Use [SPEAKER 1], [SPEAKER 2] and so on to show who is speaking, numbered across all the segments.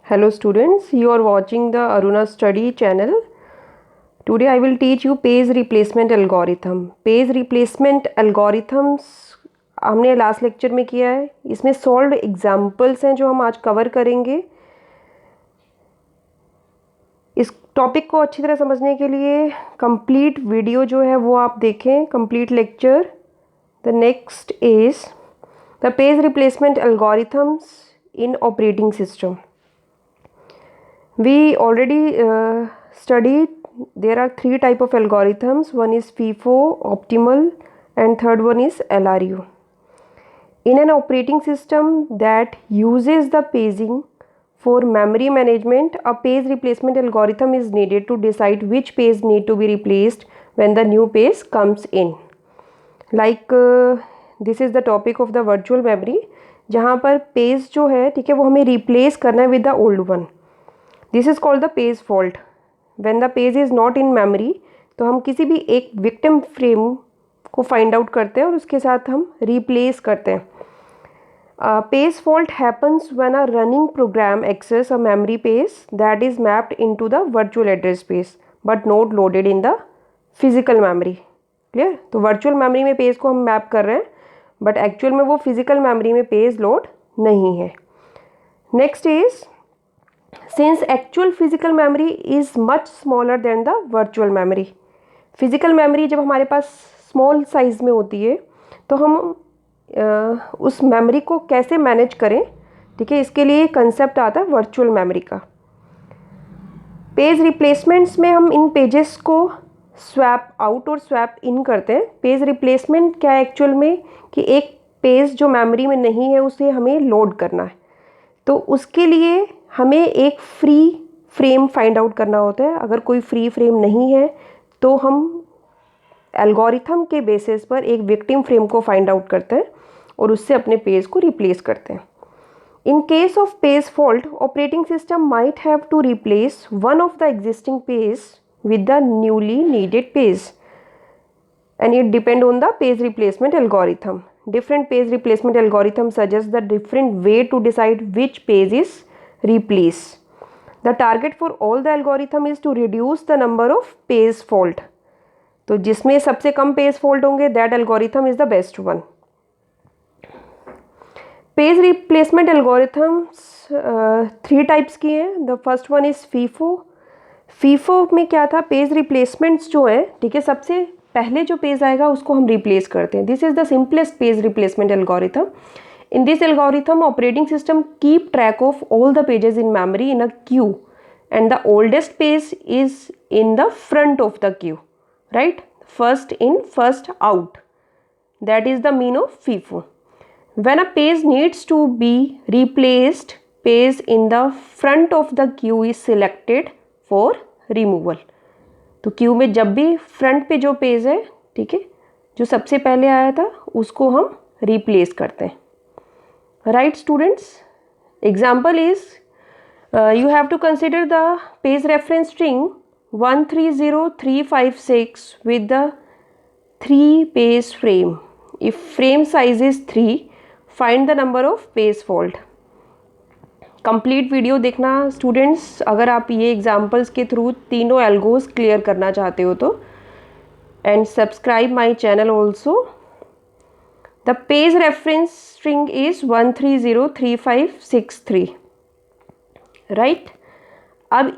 [SPEAKER 1] Hello students, you are watching the Aruna Study channel. Today I will teach you page replacement algorithm. Page replacement algorithms हमने last lecture में किया है. इसमें solve examples हैं जो हम आज कवर करेंगे. इस टॉपिक को अच्छी तरह समझने के लिए कंप्लीट वीडियो जो है वो आप देखें, complete lecture. The next is the page replacement algorithms in operating system. We already studied there are three type of algorithms. One is FIFO, optimal, and third one is LRU. In an operating system that uses the paging for memory management, a page replacement algorithm is needed to decide which page need to be replaced when the new page comes in. Like this is the topic of the virtual memory, जहाँ पर page जो है ठीक है वो हमें replace करना है with the old one. This is called the page fault. When the page is not in memory तो हम किसी भी एक विक्टिम फ्रेम को फाइंड आउट करते हैं और उसके साथ हम रिप्लेस करते हैं. Page fault happens when a running program access a memory page that is mapped into the virtual address space but not loaded in the physical memory. Clear? तो वर्चुअल मेमोरी में पेज को हम map कर रहे हैं but actual में वो physical memory में पेज लोड नहीं है. Next is since actual physical memory is much smaller than the virtual memory. Physical memory जब हमारे पास स्मॉल साइज़ में होती है तो हम उस मेमोरी को कैसे मैनेज करें, ठीक है, इसके लिए कंसेप्ट आता है वर्चुअल मेमोरी का. पेज रिप्लेसमेंट्स में हम इन पेजेस को स्वैप आउट और स्वैप इन करते हैं. पेज रिप्लेसमेंट क्या है एक्चुअल में कि एक पेज जो मेमोरी में नहीं है उसे हमें लोड करना है. तो उसके लिए हमें एक फ्री फ्रेम फाइंड आउट करना होता है. अगर कोई फ्री फ्रेम नहीं है तो हम एल्गोरिथम के बेसिस पर एक विक्टिम फ्रेम को फाइंड आउट करते हैं और उससे अपने पेज को रिप्लेस करते हैं. In case of page fault, operating system might have to replace one of the existing page with the newly needed page, and it depend on the page replacement algorithm. Different page replacement algorithm suggest the different way to decide which page is replaced. The target for all the algorithm is to reduce the number of page fault. तो जिसमें सबसे कम page fault होंगे that algorithm is the best one. Page replacement algorithms three types की हैं. The first one is FIFO. FIFO में क्या था, page replacements जो है ठीक है सबसे पहले जो पेज आएगा उसको हम रिप्लेस करते हैं. This is the simplest page replacement algorithm. In this algorithm operating system keep track of all the pages in memory in a Q and the oldest page is in the front of the Q. Right? First in first out. That is the mean of FIFO. When a page needs to be replaced, page in the front of the queue is selected for removal. तो Q में जब भी front पे जो page है ठीक है जो सबसे पहले आया था उसको हम रिप्लेस करते हैं. Right students? Example is you have to consider the page reference string 130356 with the 3 page frame. If frame size is 3, find the number of page fault. Complete video देखना स्टूडेंट्स अगर आप ये एग्जाम्पल्स के through तीनों algos clear करना चाहते हो तो. And subscribe my channel also. The page reference string is 130356 right. अब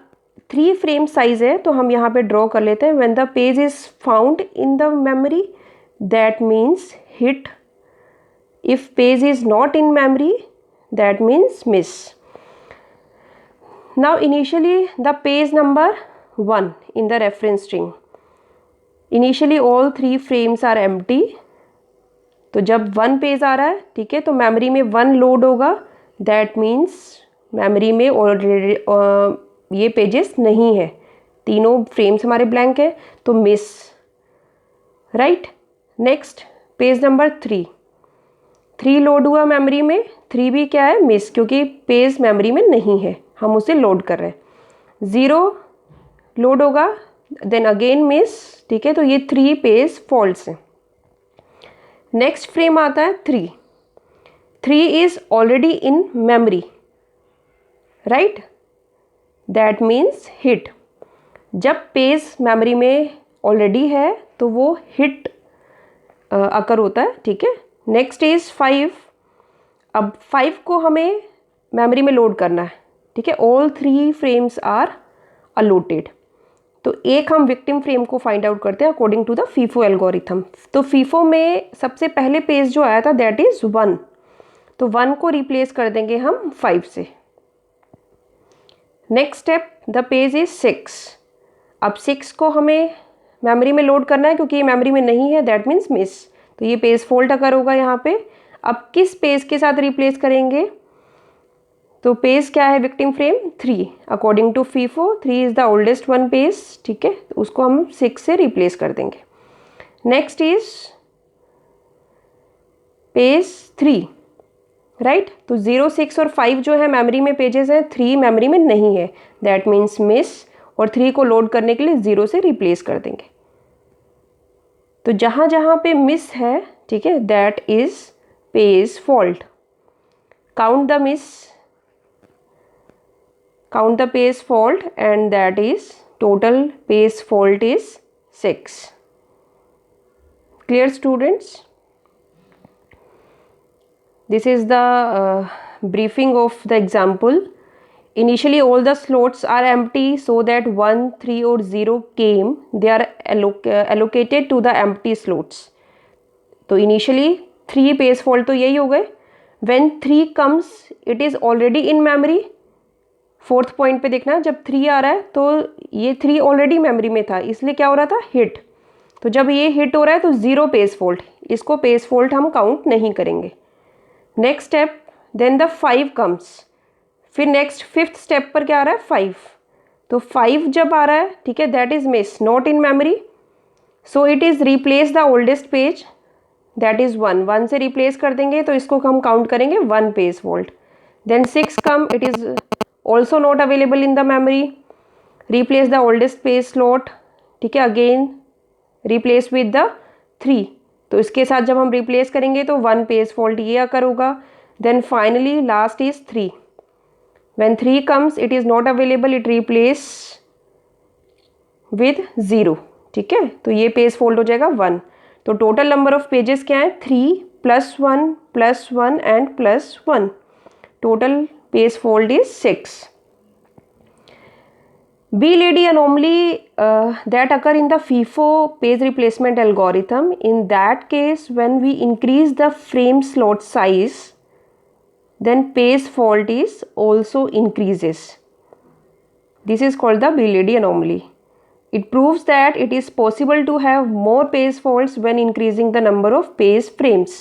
[SPEAKER 1] 3 फ्रेम साइज है तो हम यहाँ पे ड्रॉ कर लेते हैं. When the page is found in the memory that means hit. If page is not in memory, that means miss. Now initially the page number 1 in the reference string. Initially all 3 frames are empty. तो जब 1 page आ रहा है ठीक है तो memory में 1 load होगा. That means memory में ऑलरेडी ये पेजेस नहीं है, तीनों फ्रेम्स हमारे ब्लैंक है तो miss. Right? Next page number 3 load हुआ मेमोरी में. 3 भी क्या है, मिस, क्योंकि पेज मेमोरी में नहीं है, हम उसे लोड कर रहे हैं. 0 लोड होगा देन अगेन मिस. ठीक है तो ये 3 पेज फॉल्ट्स हैं. नेक्स्ट फ्रेम आता है 3 is already in memory. Right? That means hit. जब पेज मेमोरी में ऑलरेडी है तो वो हिट अकर होता है, ठीक है। Next is 5। अब 5 को हमें मेमोरी में लोड करना है, ठीक है। All 3 frames are allotted. तो एक हम विक्टिम फ्रेम को फाइंड आउट करते हैं according to the FIFO algorithm. तो फीफो में सबसे पहले पेज जो आया था दैट इज 1, तो 1 को रिप्लेस कर देंगे हम 5 से। Next step, the page is 6। अब 6 को हमें मेमोरी में लोड करना है, क्योंकि ये मेमोरी में नहीं है, दैट मीन्स मिस। तो ये पेज फॉल्ट अकर होगा यहाँ पे। अब किस पेज के साथ रिप्लेस करेंगे? तो पेज क्या है victim frame? 3। According to FIFO 3 is the oldest one page, ठीक है। तो उसको हम 6 से रिप्लेस कर देंगे। Next is page 3, right. तो 0, 6 और 5 जो है मेमोरी में पेजेस हैं, 3 मेमोरी में नहीं है, दैट मीन्स मिस। और 3 को लोड करने के लिए 0 से रिप्लेस कर देंगे। तो जहाँ जहाँ पे मिस है, ठीक है, that is page fault. Count the miss, count the page fault, and that is total page fault is 6. Clear students? This is the briefing of the example. Initially all the slots are empty, so that 1, 3 or 0 came, they are allocated to the empty slots. तो initially 3 page fault तो यही हो गए। When 3 comes, it is already in memory. 4th point पे देखना, जब 3 आ रहा है तो ये 3 ऑलरेडी मेमोरी में था, इसलिए क्या हो रहा था? हिट। तो जब ये हिट हो रहा है तो 0 पेज फॉल्ट, इसको पेज फॉल्ट हम काउंट नहीं करेंगे। Next step, then the 5 comes. फिर नेक्स्ट 5th स्टेप पर क्या आ रहा है? 5। तो 5 जब आ रहा है, ठीक है, that is miss, not in memory, so it is replace the oldest page, that is 1 से रिप्लेस कर देंगे, तो इसको हम काउंट करेंगे 1 page fault. Then 6 come, it is also not available in the memory, replace the oldest page slot, ठीक है, again replace with the 3। तो इसके साथ जब हम replace करेंगे तो 1 page fault ये अकर होगा। then finally last is 3। when 3 comes, it is not available, it replace with 0, ठीक है। तो ये पेज फॉल्ट हो जाएगा 1। तो टोटल नंबर ऑफ पेजेस क्या है? 3 + 1 + 1 and +1। Total page fault is 6. B-Lady anomaly that occur in the FIFO page replacement algorithm. In that case, when we increase the frame slot size, then page fault is also increases. This is called the B-Lady anomaly. It proves that it is possible to have more page faults when increasing the number of page frames.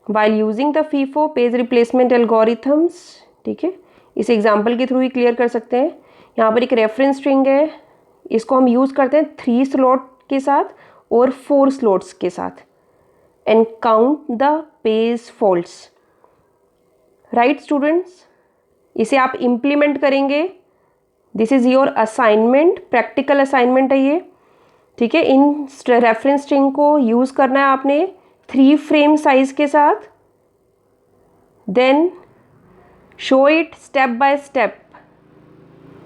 [SPEAKER 1] While using the FIFO page replacement algorithms, ठीक है, इस example के through ही clear कर सकते हैं। यहाँ पर एक रेफरेंस स्ट्रिंग है, इसको हम यूज़ करते हैं 3 स्लॉट के साथ और 4 स्लॉट्स के साथ, and count the page faults, right students. इसे आप इम्प्लीमेंट करेंगे, this is your assignment, practical assignment है ये, ठीक है। इन रेफरेंस स्ट्रिंग को यूज़ करना है आपने 3 फ्रेम साइज के साथ, then show it step by step,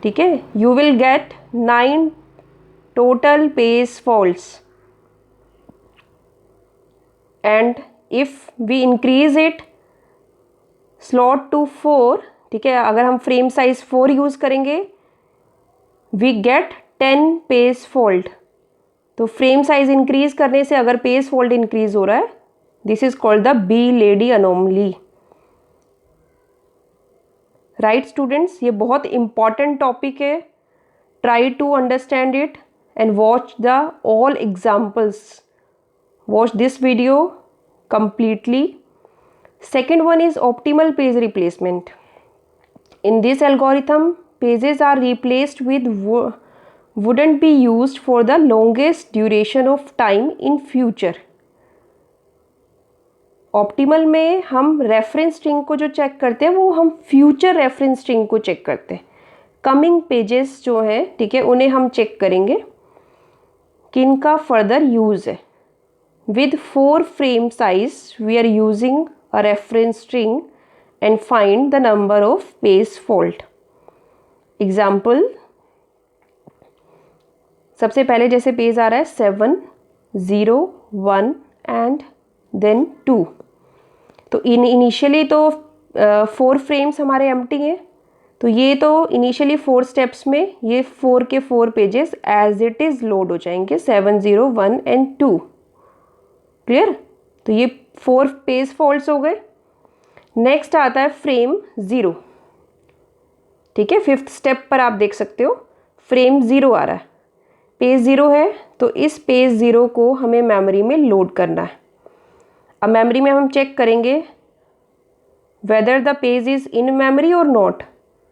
[SPEAKER 1] ठीक है। You will get 9 total page faults, and if we increase it slot to 4, ठीक है, अगर हम फ्रेम साइज 4 यूज करेंगे, वी गेट 10 पेज फॉल्ट। तो फ्रेम साइज इंक्रीज करने से अगर पेज फॉल्ट इंक्रीज हो रहा है, this is called the B-Lady anomaly, right students. ये बहुत इंपॉर्टेंट टॉपिक है, try to understand it and watch the all examples, watch this video completely. Second one is optimal page replacement. In this algorithm, pages are replaced with wouldn't be used for the longest duration of time in future. Optimal में हम reference string को जो check करते हैं वो हम future reference string को check करते हैं। कमिंग पेजेस जो हैं, ठीक है, उन्हें हम चेक करेंगे कि इनका फर्दर यूज़ है। With 4 frame size we are using a reference string and find the number of page fault. Example, सबसे पहले जैसे पेज आ रहा है 7, 0, 1 एंड देन 2। तो इनिशियली तो 4 फ्रेम्स हमारे एम्प्टी हैं, तो ये तो इनिशियली 4 स्टेप्स में ये 4 के 4 pages as it is load हो जाएंगे, 7, 0, 1 एंड 2। क्लियर? तो ये 4 पेज फॉल्ट्स हो गए। नेक्स्ट आता है फ्रेम 0। ठीक है, 5th स्टेप पर आप देख सकते हो फ्रेम 0 आ रहा है, पेज 0 है, तो इस पेज 0 को हमें मेमोरी में लोड करना है। अब मेमोरी में हम चेक करेंगे whether the page is in memory or not.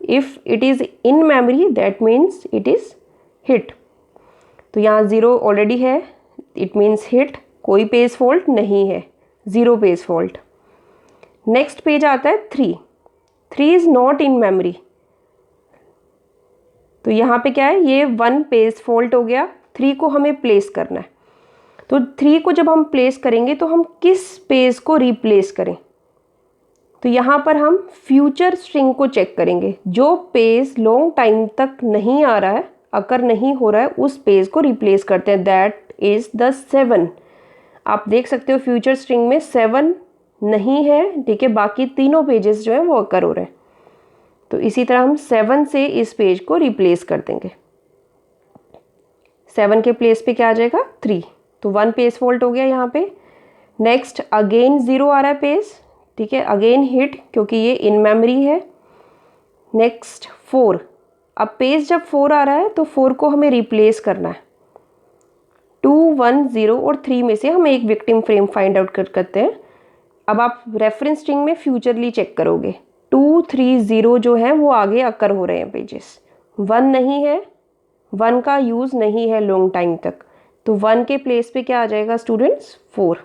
[SPEAKER 1] If it is in memory, that means it is hit. तो यहाँ 0 ऑलरेडी है, it means hit, कोई पेज फॉल्ट नहीं है, 0 पेज फॉल्ट। नेक्स्ट पेज आता है 3। 3 इज नॉट इन मेमोरी, तो यहाँ पे क्या है, ये 1 पेज फॉल्ट हो गया। 3 को हमें प्लेस करना है, तो 3 को जब हम प्लेस करेंगे तो हम किस पेज को रिप्लेस करें, तो यहाँ पर हम फ्यूचर स्ट्रिंग को चेक करेंगे। जो पेज लॉन्ग टाइम तक नहीं आ रहा है, अकर नहीं हो रहा है, उस पेज को रिप्लेस करते हैं, दैट इज द 7। आप देख सकते हो फ्यूचर स्ट्रिंग में 7 नहीं है, ठीक है, बाकी तीनों पेजेस जो हैं वो अकर हो रहे हैं। तो इसी तरह हम 7 से इस पेज को रिप्लेस कर देंगे। 7 के प्लेस पे क्या आ जाएगा, 3, तो 1 पेज फॉल्ट हो गया यहाँ पे। नेक्स्ट अगेन 0 आ रहा है पेज, ठीक है, अगेन हिट क्योंकि ये इन मेमोरी है। नेक्स्ट 4, अब पेज जब 4 आ रहा है तो 4 को हमें रिप्लेस करना है। 2, 1, 0 और 3 में से हम एक विक्टिम फ्रेम फाइंड आउट करते हैं। अब आप रेफरेंस स्ट्रिंग में फ्यूचरली चेक करोगे, 2, 3, 0 जो है वो आगे अकर हो रहे हैं पेजेस, 1 नहीं है, 1 का यूज़ नहीं है लॉन्ग टाइम तक, तो 1 के प्लेस पे क्या आ जाएगा स्टूडेंट्स, 4।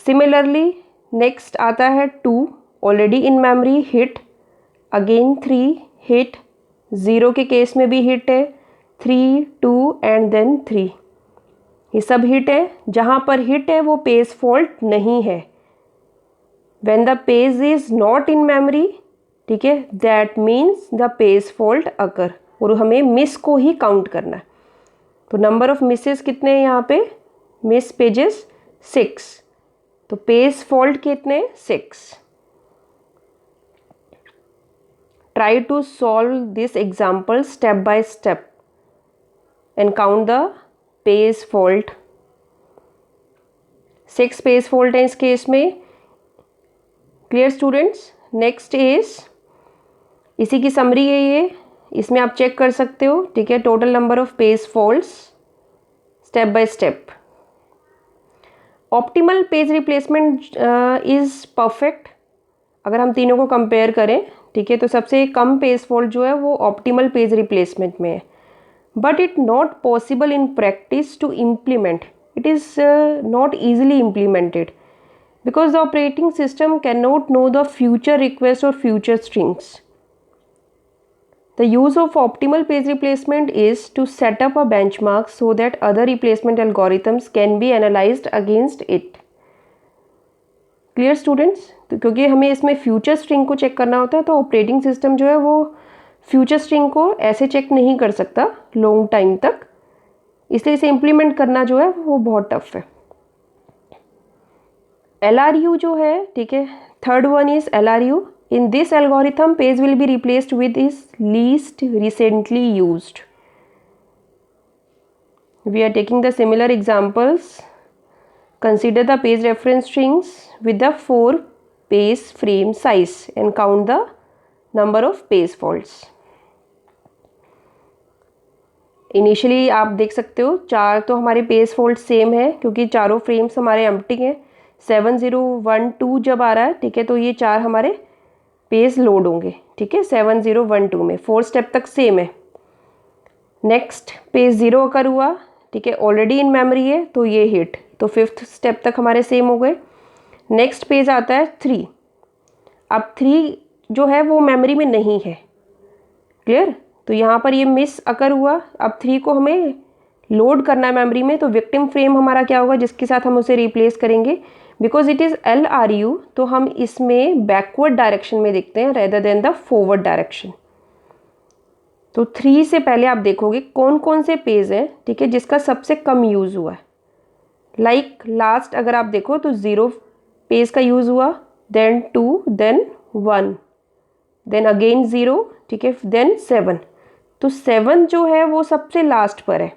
[SPEAKER 1] सिमिलरली नेक्स्ट आता है 2, already in memory, hit, again 3 hit, 0 के केस में भी हिट है, 3, 2 एंड देन 3, ये सब हिट है। जहाँ पर हिट है वो पेज फॉल्ट नहीं है। When the page is not in memory, ठीक है, that means the page fault अकर, और हमें मिस को ही काउंट करना है। तो नंबर ऑफ मिसेस कितने हैं यहाँ पे, मिस पेजेस 6, तो पेज फॉल्ट कितने, 6। Try to solve this example step by step and count the page fault. 6 page fault है इस केस में। Clear students? नेक्स्ट इज, इसी की समरी है ये, इसमें आप चेक कर सकते हो, ठीक है, total number of page faults step by step. Optimal page replacement is perfect. अगर हम तीनों को कंपेयर करें, ठीक है, तो सबसे कम पेज फॉल्ट जो है वो ऑप्टिमल पेज रिप्लेसमेंट में है। But it not possible in practice to implement, it is not easily implemented because the operating system can not know the future request और future strings. The use of optimal page replacement is to set up a benchmark so that other replacement algorithms can be analyzed against it. Clear students? तो क्योंकि हमें इसमें future string को check करना होता है, तो ऑपरेटिंग सिस्टम जो है वो फ्यूचर स्ट्रिंग को ऐसे चेक नहीं कर सकता लॉन्ग टाइम तक, इसलिए इसे इम्प्लीमेंट करना जो है वो बहुत टफ है। LRU जो है, ठीक है, third one is LRU. In this algorithm, page will be replaced with is least recently used. We are taking the similar examples. Consider the page reference strings with the 4 page frame size and count the number of page faults. Initially आप देख सकते हो 4 तो हमारे page fault same है क्योंकि चारों frames हमारे एम्प्टी हैं। 7, 0, 1, 2 जब आ रहा है, ठीक है, तो ये 4 हमारे पेज लोड होंगे, ठीक है, 7, 0, 1, 2 में 4 स्टेप तक सेम है। नेक्स्ट पेज 0 अकर हुआ, ठीक है, ऑलरेडी इन मेमोरी है, तो ये हिट, तो 5th स्टेप तक हमारे सेम हो गए। नेक्स्ट पेज आता है 3। अब 3 जो है वो मेमोरी में नहीं है, क्लियर, तो यहाँ पर ये मिस अकर हुआ। अब 3 को हमें लोड करना है मेमोरी में, तो विक्टिम फ्रेम हमारा क्या होगा जिसके साथ हम उसे रिप्लेस करेंगे। बिकॉज इट इज़ LRU, तो हम इसमें बैकवर्ड डायरेक्शन में देखते हैं rather than the forward direction. तो 3 से पहले आप देखोगे कौन कौन से पेज हैं, ठीक है, जिसका सबसे कम यूज़ हुआ है। लाइक लास्ट अगर आप देखो तो 0 पेज का यूज़ हुआ, देन 2, देन 1, देन अगेन 0, ठीक है, देन 7। तो 7 जो है वो सबसे लास्ट पर है।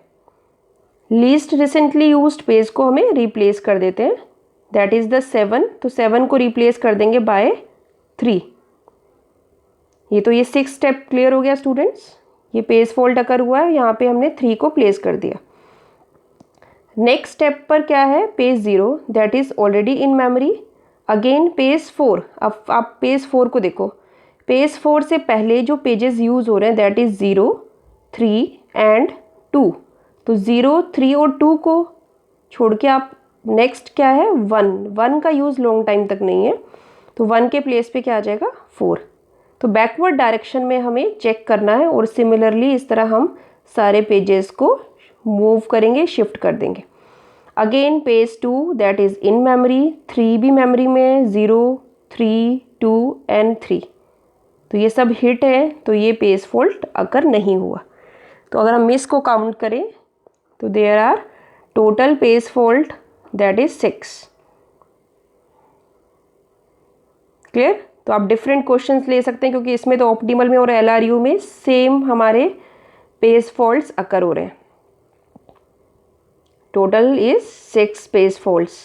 [SPEAKER 1] लीस्ट रिसेंटली यूज्ड पेज को हमें रिप्लेस कर देते हैं, दैट इज़ द 7। तो 7 को रिप्लेस कर देंगे बाय 3। ये 6 स्टेप क्लियर हो गया स्टूडेंट्स। ये पेज फॉल्ट अकर हुआ है, यहाँ पे हमने 3 को प्लेस कर दिया। नेक्स्ट स्टेप पर क्या है, page 0 that is already in memory. Again page 4, अब आप पेज 4 को देखो। पेज 4 से पहले जो पेजेस यूज़ हो रहे हैं दैट इज़ 0, 3 एंड 2। तो 0, 3 और 2 को छोड़ के आप नेक्स्ट क्या है 1। 1 का यूज़ लॉन्ग टाइम तक नहीं है, तो 1 के प्लेस पे क्या आ जाएगा 4। तो बैकवर्ड डायरेक्शन में हमें चेक करना है और सिमिलरली इस तरह हम सारे पेजेस को मूव करेंगे, शिफ्ट कर देंगे। Again page 2 that is in memory, 3 भी मेमोरी में, 0, 3, 2 एंड 3। तो ये सब हिट है, तो ये पेज फॉल्ट अकर नहीं हुआ। तो अगर हम मिस को काउंट करें तो there are total page fault that is 6। Clear. तो आप डिफरेंट क्वेश्चंस ले सकते हैं क्योंकि इसमें तो ऑप्टिमल में और LRU में सेम हमारे पेज फॉल्ट्स अकर हो रहे हैं। Total is 6 page faults.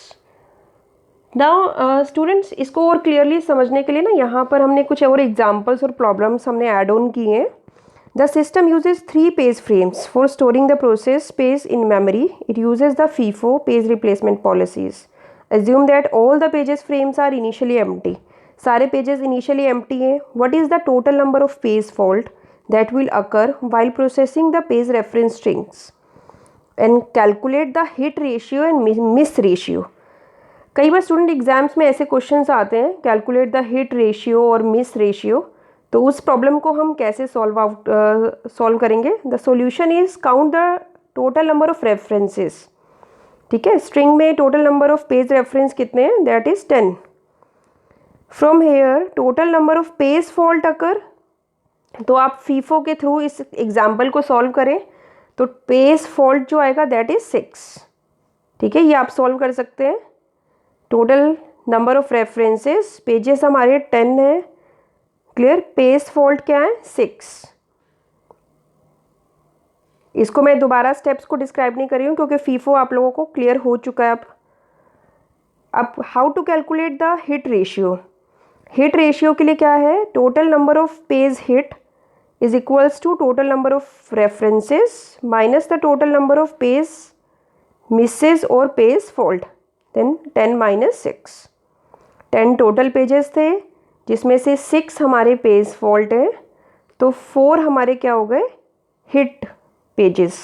[SPEAKER 1] Now students, इसको और क्लियरली समझने के लिए ना यहाँ पर हमने कुछ और एग्जांपल्स और प्रॉब्लम्स हमने ऐड ऑन किए हैं। The system uses 3 page frames for storing the process page in memory. It uses the FIFO page replacement policies. Assume that all the pages frames are initially empty. सारे pages initially empty हैं. What is the total number of page fault that will occur while processing the page reference strings and calculate the hit ratio and miss ratio. कई बार student exams में ऐसे questions आते हैं, calculate the hit ratio और miss ratio. तो उस problem को हम कैसे सॉल्व करेंगे. The solution is count the total number of references. ठीक है, स्ट्रिंग में total number of page reference कितने हैं, that is 10. From here total number of page fault अकर. तो आप FIFO के थ्रू इस एग्जाम्पल को सॉल्व करें तो पेज फॉल्ट जो आएगा दैट इज 6. ठीक है, ये आप सॉल्व कर सकते हैं. Total number of references, pages हमारे 10 हैं. क्लियर. पेज फॉल्ट क्या है 6. इसको मैं दोबारा स्टेप्स को डिस्क्राइब नहीं कर रही हूँ क्योंकि FIFO आप लोगों को क्लियर हो चुका है. अब how to calculate the hit ratio. Hit ratio के लिए क्या है, total number of page hit is equals to total number of references minus the total number of page misses और page fault, then 10 minus 6. 10 total pages थे जिसमें से 6 हमारे page fault हैं, तो 4 हमारे क्या हो गए हिट पेजेस.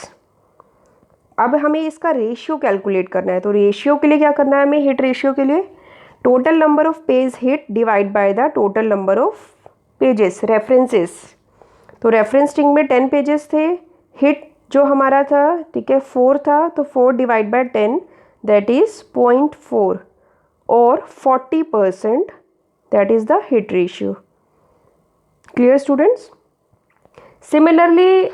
[SPEAKER 1] अब हमें इसका रेशियो कैलकुलेट करना है. तो रेशियो के लिए क्या करना है हमें, हिट रेशियो के लिए total number of page hit divide by the total number of pages references. तो रेफरेंस स्ट्रिंग में 10 पेजेस थे, हिट जो हमारा था ठीक है 4 था, तो 4 डिवाइड बाय 10 दैट इज 0.4 और 40% that is the hit ratio. Clear students. Similarly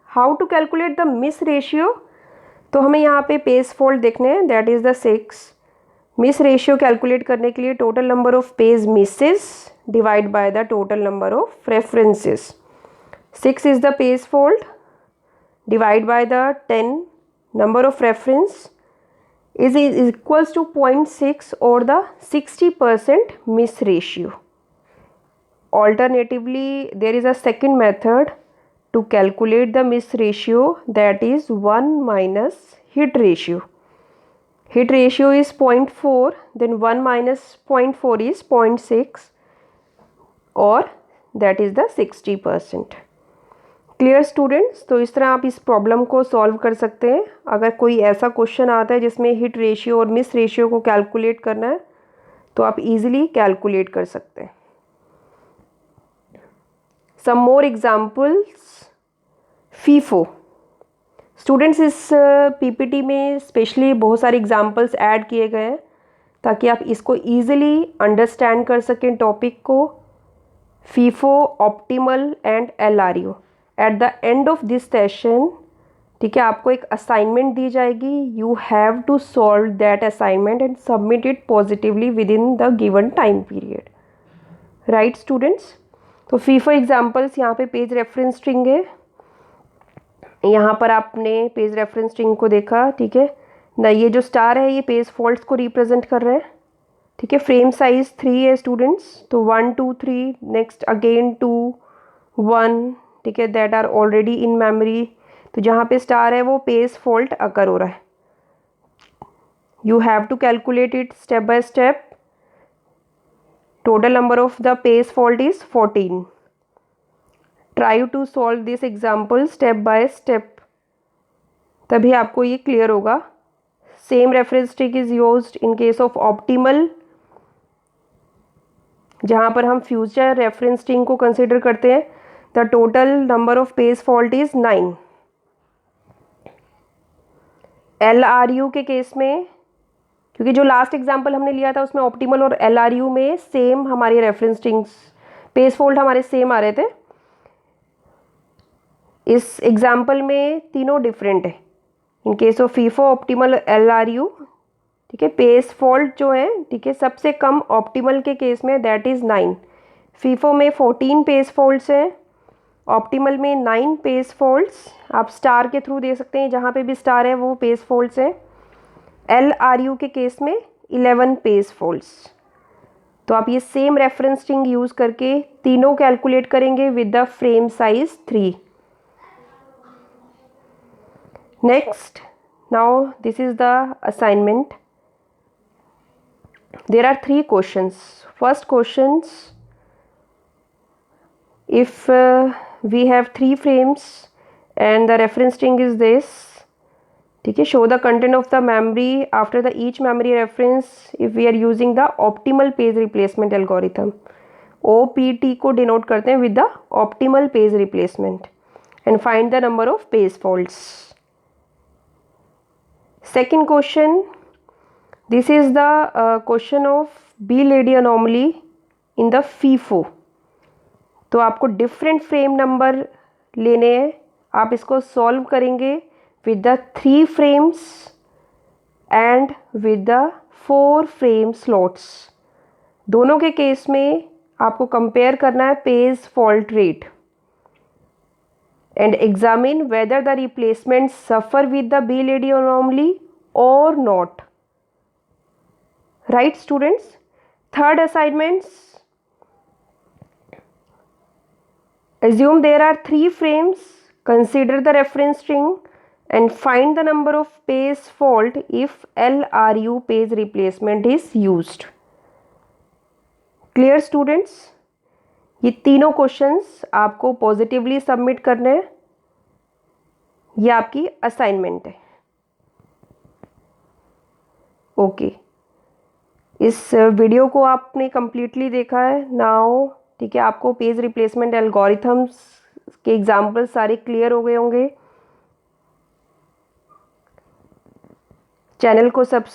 [SPEAKER 1] how to calculate the miss ratio. तो हमें यहाँ पे पेज फॉल्ट देखने हैं that is the 6. Miss ratio calculate करने के लिए total number of page misses divide by the total number of references. 6 is the page fault divide by the 10 number of reference is equals to 0.6 or the 60% miss ratio. Alternatively, there is a second method to calculate the miss ratio, that is 1 minus hit ratio. Hit ratio is 0.4, then 1 minus 0.4 is 0.6 or that is the 60%. Clear students. तो इस तरह आप इस problem को solve कर सकते हैं. अगर कोई ऐसा क्वेश्चन आता है जिसमें हिट रेशियो और मिस रेशियो को कैलकुलेट करना है तो आप इजीली कैलकुलेट कर सकते हैं. सम मोर एग्जांपल्स. FIFO. स्टूडेंट्स इस PPT में स्पेशली बहुत सारे एग्जांपल्स ऐड किए गए हैं ताकि आप इसको ईजिली अंडरस्टैंड कर सकें टॉपिक को. FIFO, optimal and LRU. At the end of this session, ठीक है, आपको एक असाइनमेंट दी जाएगी. You have to solve that assignment and submit it positively within the given time period. Right students. तो फीफो एग्जाम्पल्स यहाँ पे page reference string है. यहाँ पर आपने पेज रेफरेंस स्ट्रिंग को देखा, ठीक है ना. ये जो स्टार है ये पेज फॉल्ट्स को रिप्रेजेंट कर रहे हैं, ठीक है. फ्रेम साइज 3 है स्टूडेंट्स, तो 1 2 3, नेक्स्ट अगेन 2 1, ठीक है, that are already in memory. तो जहाँ पे स्टार है वो पेज फॉल्ट अकर हो रहा है. You have to calculate it step by step. Total number of the page fault is 14. Try to solve this example step by step, तभी आपको ये क्लियर होगा. Same reference string is used in case of optimal, जहाँ पर हम future reference string को consider करते हैं. The total number of page fault is 9. LRU के केस में, क्योंकि जो लास्ट एग्जाम्पल हमने लिया था उसमें ऑप्टिमल और LRU में सेम हमारी रेफरेंस स्ट्रिंग्स पेज फॉल्ट हमारे सेम आ रहे थे. इस एग्जाम्पल में तीनों डिफरेंट है. इन case of FIFO, optimal, LRU, ठीक है. पेज फॉल्ट जो है, ठीक है, सबसे कम ऑप्टिमल के केस में दैट इज़ 9. फीफो में 14 पेज फॉल्ट्स हैं, ऑप्टिमल में 9 पेज फॉल्ट्स. आप स्टार के थ्रू दे सकते हैं, जहाँ पे भी स्टार है वो पेज फॉल्ट्स हैं. LRU के केस में 11 पेज फॉल्ट्स. तो आप ये सेम रेफरेंस स्ट्रिंग यूज़ करके तीनों कैलकुलेट करेंगे with the frame size 3. Next, now this is the assignment. There are 3 questions. First questions, if we have 3 frames and the reference string is this, ठीक है, show the content of the memory after the each memory reference if we are using the optimal page replacement algorithm. OPT को denote करते हैं with the optimal page replacement and find the number of page faults. Second question, this is the question of B-Lady anomaly in the FIFO. तो आपको different frame number लेने हैं. आप इसको solve करेंगे with the 3 frames and with the 4 frame slots. दोनों के case में आपको कंपेयर करना है page fault rate and examine whether the replacements suffer with the B-Lady anomaly or not. Right students? Third assignments, assume there are 3 frames, consider the reference string and find the number of page fault if LRU page replacement is used. Clear students? ये तीनों questions आपको positively submit करने हैं. ये आपकी assignment है. Okay, इस video को आपने कम्प्लीटली देखा है नाउ, ठीक है. आपको पेज रिप्लेसमेंट एल्गोरिथम्स के एग्जाम्पल सारे क्लियर हो गए होंगे. चैनल को सब्सक्राइब